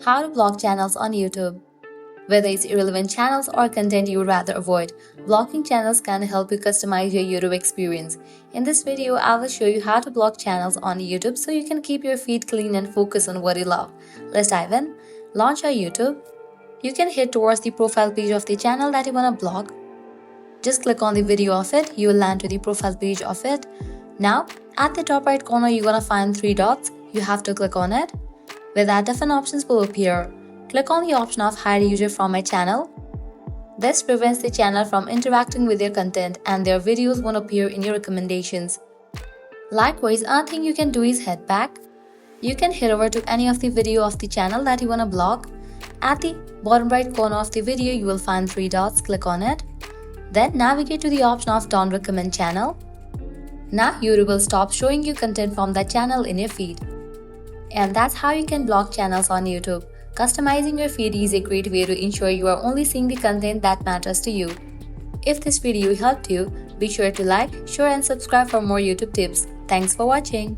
How to block channels on YouTube. Whether it's irrelevant channels or content you would rather avoid, blocking channels can help you customize your YouTube experience. In this video, I will show you how to block channels on YouTube so you can keep your feed clean and focus on what you love. Let's dive in. Launch your YouTube. You can head towards the profile page of the channel that you want to block. Just click on the video of it. You will land to the profile page of it. Now, at the top right corner, you're going to find 3 dots. You have to click on it. With that, different options will appear. Click on the option of hide user from my channel. This prevents the channel from interacting with your content and their videos won't appear in your recommendations. Likewise, another thing you can do is head back. You can head over to any of the video of the channel that you want to block. At the bottom right corner of the video, you will find 3 dots. Click on it. Then navigate to the option of Don't Recommend Channel. Now YouTube will stop showing you content from that channel in your feed. And that's how you can block channels on YouTube. Customizing your feed is a great way to ensure you are only seeing the content that matters to you. If this video helped you, be sure to like, share and subscribe for more YouTube tips. Thanks for watching.